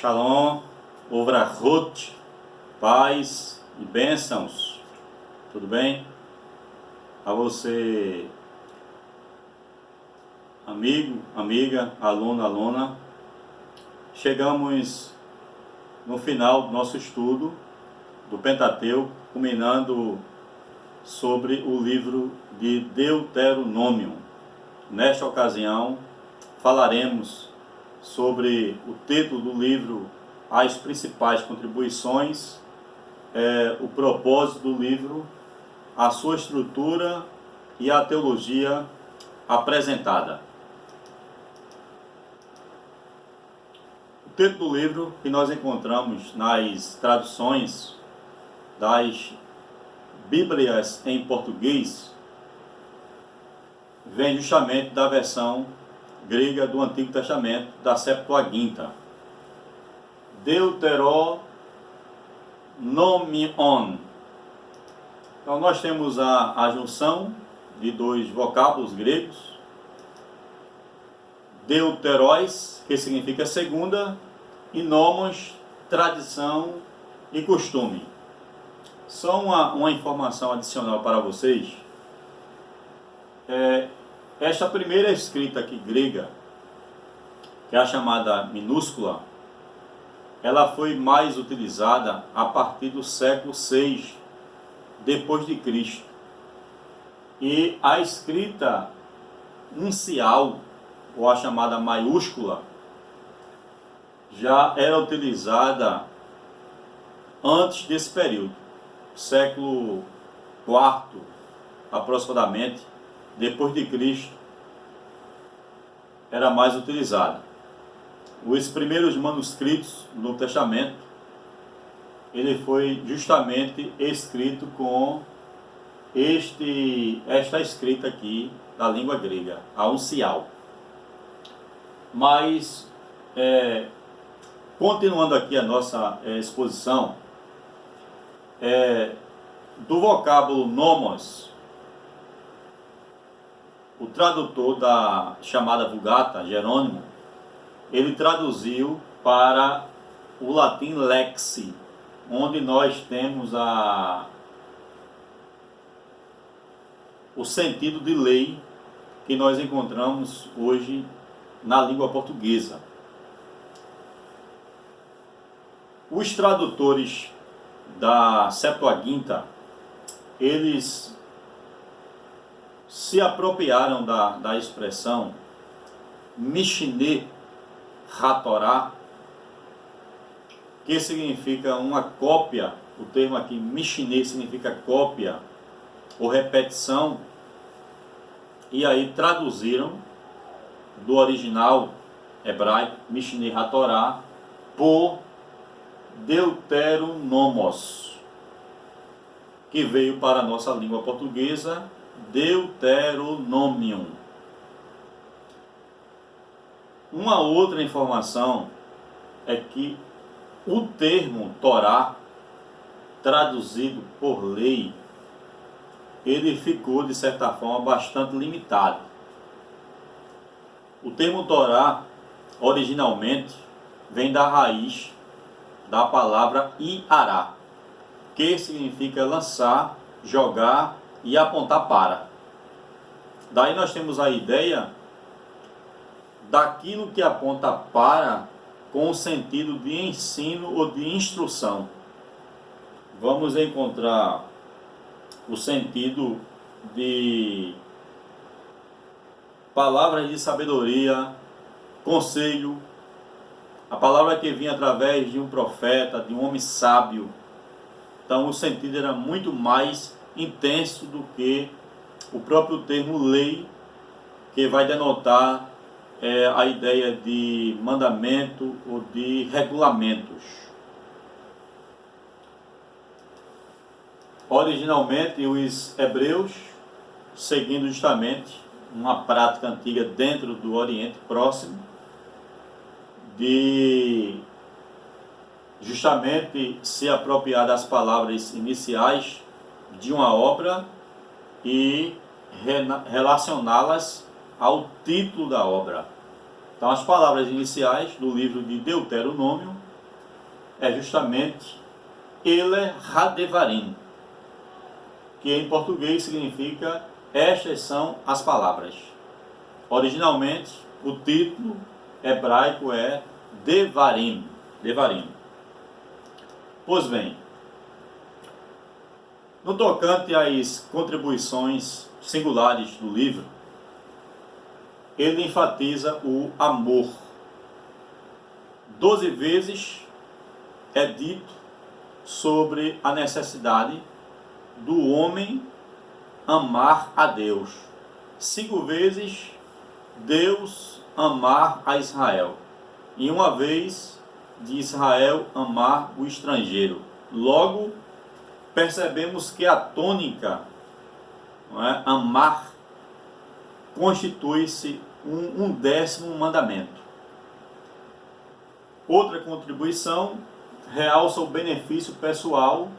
Shalom, Ovrachot, paz e bênçãos. Tudo bem? A você, amigo, amiga, aluno, aluna, chegamos no final do nosso estudo do Pentateuco, culminando sobre o livro de Deuteronômio. Nesta ocasião, falaremos sobre o título do livro, as principais contribuições, o propósito do livro, a sua estrutura e a teologia apresentada. O título do livro que nós encontramos nas traduções das Bíblias em português vem justamente da versão grega do Antigo Testamento, da Septuaginta. Deuteronomion. Então nós temos a junção de dois vocábulos gregos, deuteróis, que significa segunda, e nomos, tradição e costume. Só uma informação adicional para vocês. Esta primeira escrita aqui grega, que é a chamada minúscula, ela foi mais utilizada a partir do século VI depois de Cristo. E a escrita uncial, ou a chamada maiúscula, já era utilizada antes desse período, século IV aproximadamente, depois de Cristo, era mais utilizada. Os primeiros manuscritos do Novo Testamento, ele foi justamente escrito com esta escrita aqui da língua grega, a uncial. Mas, continuando aqui a nossa exposição, do vocábulo nomos, o tradutor da chamada Vulgata, Jerônimo, ele traduziu para o latim lexi, onde nós temos o sentido de lei que nós encontramos hoje na língua portuguesa. Os tradutores da Septuaginta, eles se apropriaram da expressão Mishneh HaTorah, que significa uma cópia. O termo aqui Mishneh significa cópia ou repetição, e aí traduziram do original hebraico Mishneh HaTorah por Deuteronomos, que veio para a nossa língua portuguesa Deuteronomium. Uma outra informação é que o termo Torá, traduzido por lei, ele ficou de certa forma bastante limitado. O termo Torá originalmente vem da raiz da palavra Iará, que significa lançar, jogar e apontar para. Daí nós temos a ideia daquilo que aponta para, com o sentido de ensino ou de instrução. Vamos encontrar o sentido de palavras de sabedoria, conselho, a palavra que vinha através de um profeta, de um homem sábio. Então o sentido era muito mais intenso do que o próprio termo lei, que vai denotar a ideia de mandamento ou de regulamentos. Originalmente, os hebreus, seguindo justamente uma prática antiga dentro do Oriente Próximo, de justamente se apropriar das palavras iniciais de uma obra e relacioná-las ao título da obra. Então, as palavras iniciais do livro de Deuteronômio é justamente Ele Hadevarim, que em português significa estas são as palavras. Originalmente, o título hebraico é Devarim. Devarim. Pois bem, no tocante às contribuições singulares do livro, ele enfatiza o amor. 12 vezes é dito sobre a necessidade do homem amar a Deus. 5 vezes Deus amar a Israel. E uma vez de Israel amar o estrangeiro. Logo, percebemos que a tônica, não é, amar, constitui-se um 10º mandamento. Outra contribuição realça o benefício pessoal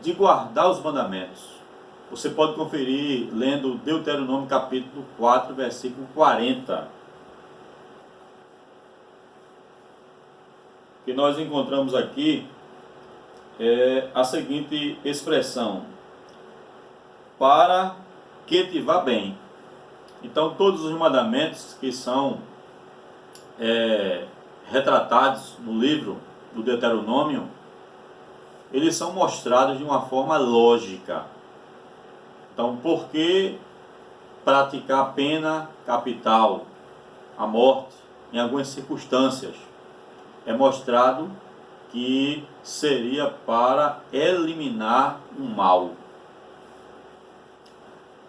de guardar os mandamentos. Você pode conferir lendo Deuteronômio capítulo 4, versículo 40. Que nós encontramos aqui a seguinte expressão: para que te vá bem. Então todos os mandamentos que são retratados no livro do Deuteronômio, eles são mostrados de uma forma lógica. Então, por que praticar a pena capital, a morte, em algumas circunstâncias? É mostrado que seria para eliminar o mal.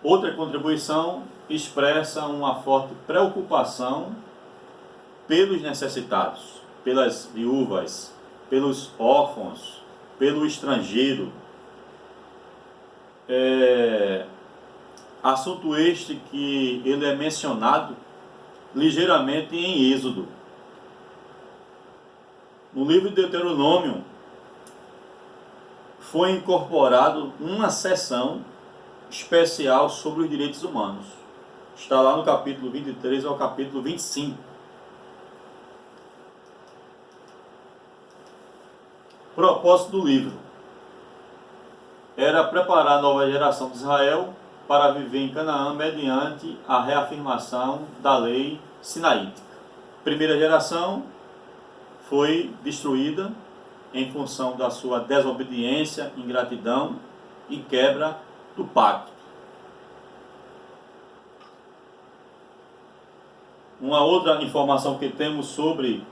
Outra contribuição expressa uma forte preocupação pelos necessitados, pelas viúvas, pelos órfãos, pelo estrangeiro. Assunto este que ele é mencionado ligeiramente em Êxodo. No livro de Deuteronômio foi incorporado uma seção especial sobre os direitos humanos. Está lá no capítulo 23 ao capítulo 25. O propósito do livro era preparar a nova geração de Israel para viver em Canaã mediante a reafirmação da lei sinaítica. A primeira geração foi destruída em função da sua desobediência, ingratidão e quebra do pacto. Uma outra informação que temos sobre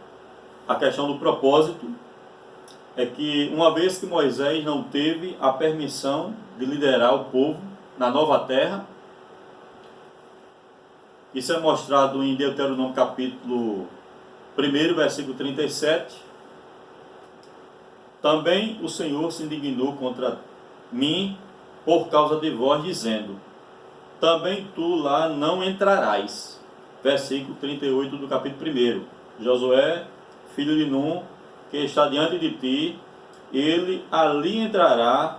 a questão do propósito é que, uma vez que Moisés não teve a permissão de liderar o povo na nova terra, isso é mostrado em Deuteronômio capítulo 1, versículo 37. Também o Senhor se indignou contra mim por causa de vós, dizendo: também tu lá não entrarás. Versículo 38 do capítulo 1. Josué, filho de Num, que está diante de ti, ele ali entrará,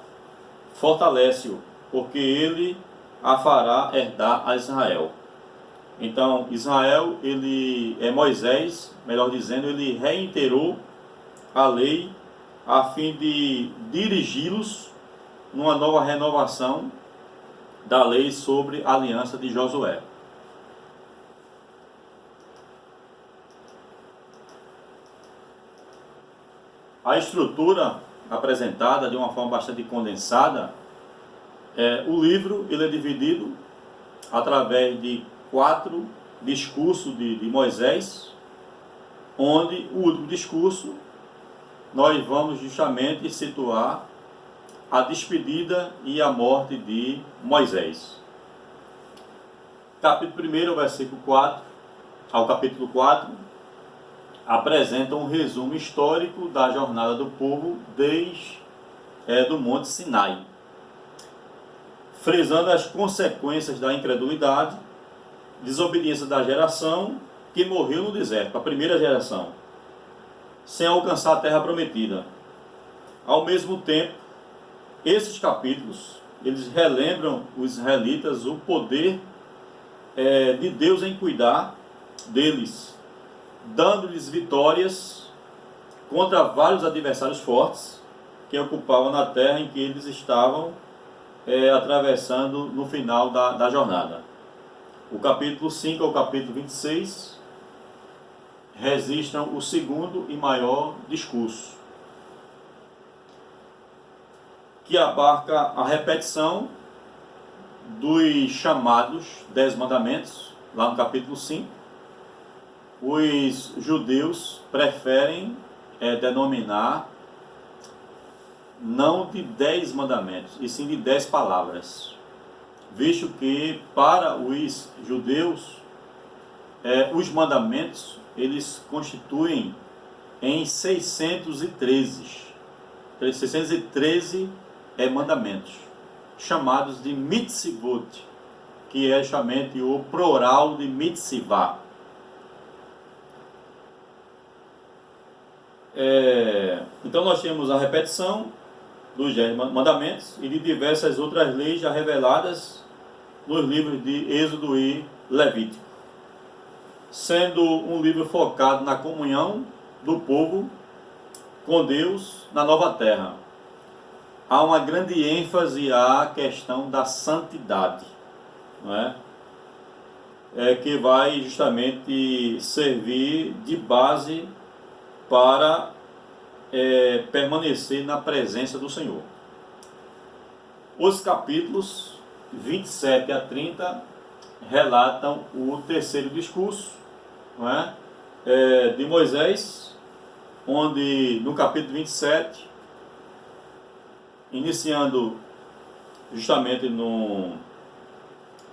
fortalece-o, porque ele a fará herdar a Israel. Então, Israel, Moisés, melhor dizendo, ele reiterou a lei a fim de dirigi-los numa nova renovação da lei sobre a aliança de Josué. A estrutura apresentada de uma forma bastante condensada, o livro ele é dividido através de 4 discursos de Moisés, onde o último discurso nós vamos justamente situar a despedida e a morte de Moisés. Capítulo 1, versículo 4 ao capítulo 4, apresenta um resumo histórico da jornada do povo desde do Monte Sinai, frisando as consequências da incredulidade, desobediência da geração que morreu no deserto, a primeira geração, sem alcançar a terra prometida. Ao mesmo tempo, esses capítulos, eles relembram os israelitas o poder de Deus em cuidar deles, dando-lhes vitórias contra vários adversários fortes que ocupavam na terra em que eles estavam atravessando no final da jornada. O capítulo 5 ao capítulo 26 registram o segundo e maior discurso, que abarca a repetição dos chamados 10 mandamentos, lá no capítulo 5. Os judeus preferem denominar não de 10 mandamentos, e sim de 10 palavras, visto que para os judeus os mandamentos eles constituem em 613 mandamentos, chamados de mitzvot, que é justamente o plural de mitzvah. Então nós temos a repetição dos 10 mandamentos e de diversas outras leis já reveladas nos livros de Êxodo e Levítico, sendo um livro focado na comunhão do povo com Deus na nova terra. Há uma grande ênfase à questão da santidade, não é? Que vai justamente servir de base para permanecer na presença do Senhor. Os capítulos 27 a 30 relatam o terceiro discurso, não é? De Moisés, onde no capítulo 27, iniciando justamente no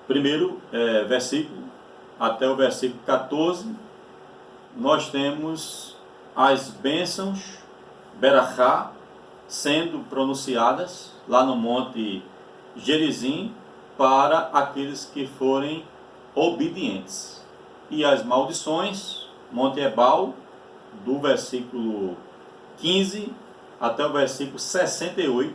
primeiro versículo até o versículo 14, nós temos as bênçãos Berachá sendo pronunciadas lá no Monte Gerizim para aqueles que forem obedientes, e as maldições, Monte Ebal, do versículo 15 até o versículo 68,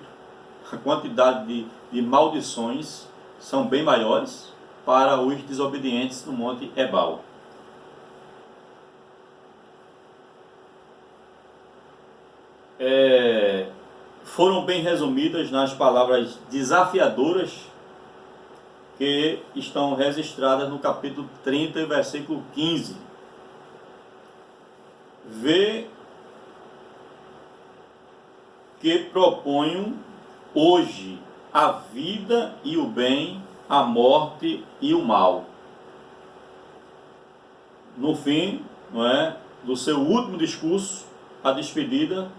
a quantidade de maldições são bem maiores para os desobedientes no Monte Ebal. Foram bem resumidas nas palavras desafiadoras que estão registradas no capítulo 30, versículo 15. Vê que proponho hoje a vida e o bem, a morte e o mal. No fim, não é, do seu último discurso, a despedida,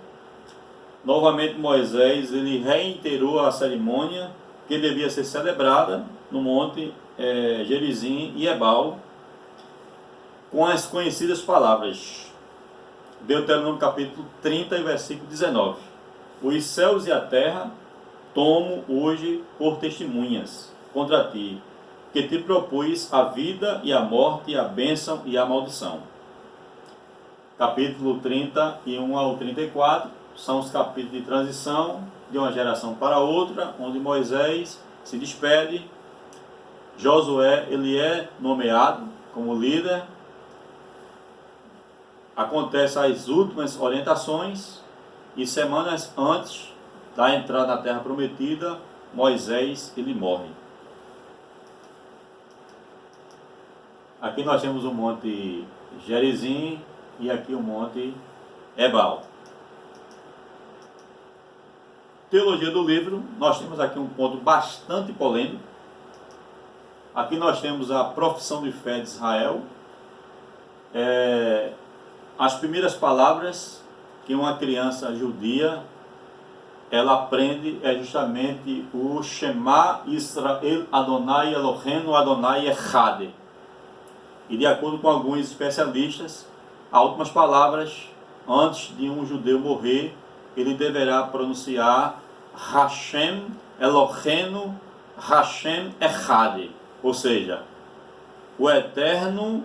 novamente Moisés ele reiterou a cerimônia que devia ser celebrada no Monte Gerizim e Ebal, com as conhecidas palavras. Deuteronômio capítulo 30, versículo 19. Os céus e a terra tomo hoje por testemunhas contra ti, que te propus a vida e a morte, a bênção e a maldição. Capítulo 31 ao 34 são os capítulos de transição de uma geração para outra, onde Moisés se despede, Josué ele é nomeado como líder, acontecem as últimas orientações, e semanas antes da entrada na terra prometida, Moisés ele morre. Aqui nós temos o Monte Gerizim e aqui o Monte Ebal. Teologia do livro, nós temos aqui um ponto bastante polêmico. Aqui nós temos a profissão de fé de Israel. As primeiras palavras que uma criança judia ela aprende justamente o Shema Israel Adonai Eloheinu Adonai Echad. E de acordo com alguns especialistas, as últimas palavras antes de um judeu morrer, ele deverá pronunciar Hashem Eloheinu Hashem Echad, ou seja, o Eterno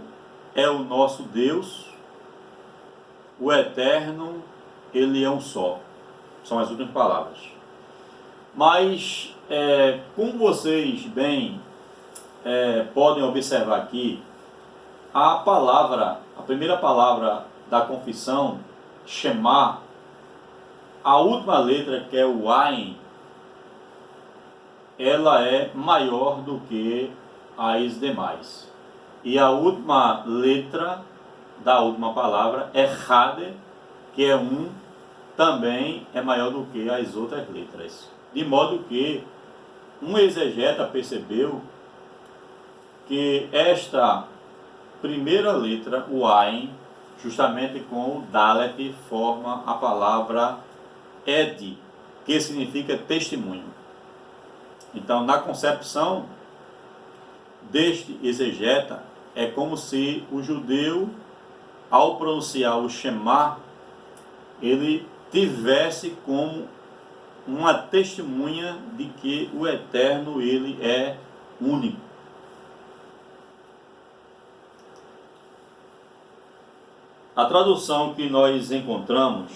é o nosso Deus, o Eterno ele é um só. São as últimas palavras. Mas, como vocês bem podem observar aqui, a primeira palavra da confissão Shema, a última letra, que é o Ain, ela é maior do que as demais. E a última letra da última palavra é Hade, que é um, também é maior do que as outras letras. De modo que um exegeta percebeu que esta primeira letra, o Ain, justamente com o Dalet, forma a palavra Ed, que significa testemunho. Então, na concepção deste exegeta, é como se o judeu, ao pronunciar o Shema, ele tivesse como uma testemunha de que o Eterno, ele é único. A tradução que nós encontramos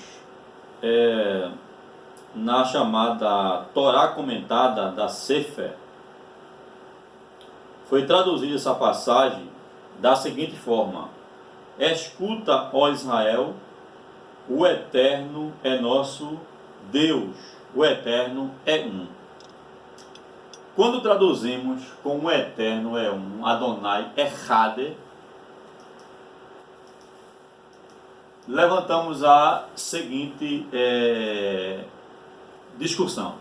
na chamada Torá comentada da Sefer, foi traduzida essa passagem da seguinte forma: escuta, ó Israel, o Eterno é nosso Deus, o Eterno é um. Quando traduzimos como o Eterno é um, Adonai Echad, levantamos a seguinte discussão: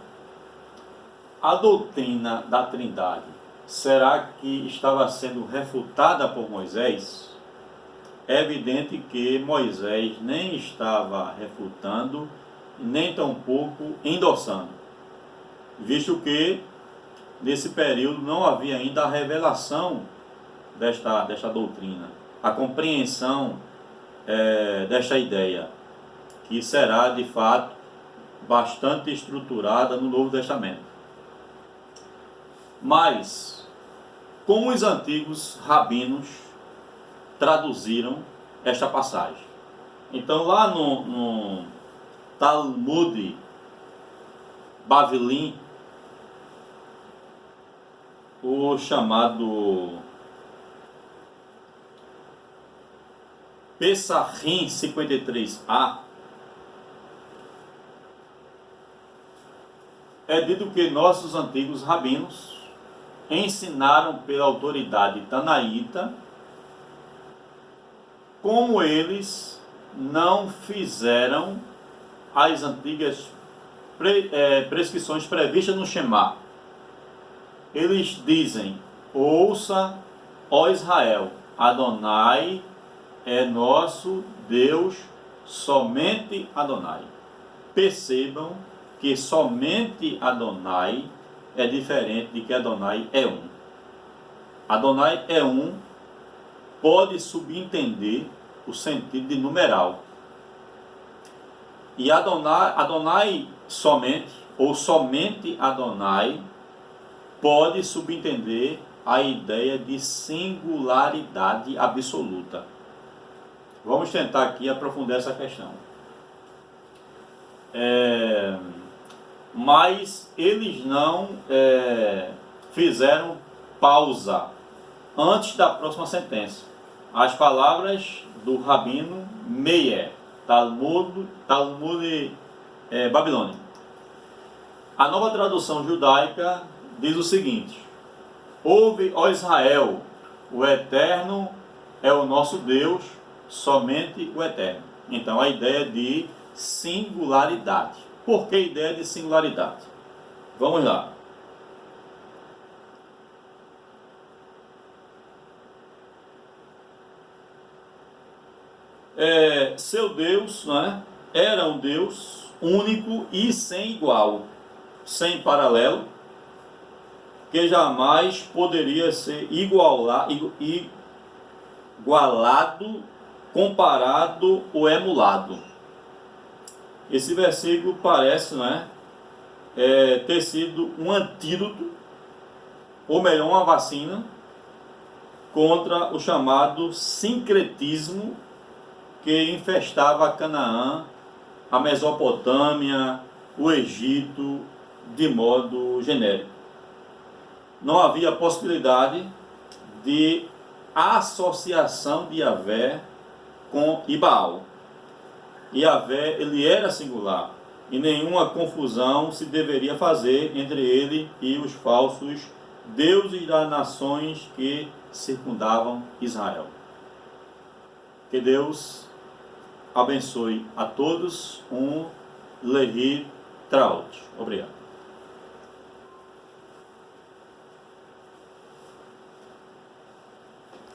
a doutrina da Trindade, será que estava sendo refutada por Moisés? É evidente que Moisés nem estava refutando, nem tampouco endossando, visto que nesse período não havia ainda a revelação desta doutrina, a compreensão desta ideia, que será de fato bastante estruturada no Novo Testamento. Mas, como os antigos rabinos traduziram esta passagem? Então, lá no Talmud Bavilim, o chamado Pesachim 53a, é dito que nossos antigos rabinos ensinaram pela autoridade tanaíta como eles não fizeram as antigas prescrições previstas no Shema. Eles dizem: ouça, ó Israel, Adonai é nosso Deus, somente Adonai. Percebam que somente Adonai é diferente de que Adonai é um. Adonai é um pode subentender o sentido de numeral. E Adonai somente, ou somente Adonai, pode subentender a ideia de singularidade absoluta. Vamos tentar aqui aprofundar essa questão. Mas eles não fizeram pausa antes da próxima sentença. As palavras do Rabino Meir, Talmud Babilônia. A nova tradução judaica diz o seguinte: ouve, ó Israel, o Eterno é o nosso Deus, somente o Eterno. Então, a ideia de singularidade. Por que a ideia de singularidade? Vamos lá. Seu Deus, né, era um Deus único e sem igual, sem paralelo, que jamais poderia ser igualado, comparado ou emulado. Esse versículo parece, ter sido um antídoto, ou melhor, uma vacina, contra o chamado sincretismo que infestava Canaã, a Mesopotâmia, o Egito, de modo genérico. Não havia possibilidade de associação de Yahvé com Baal. Yahvé, ele era singular, e nenhuma confusão se deveria fazer entre ele e os falsos deuses das nações que circundavam Israel. Que Deus abençoe a todos. Lehi Traut. Obrigado.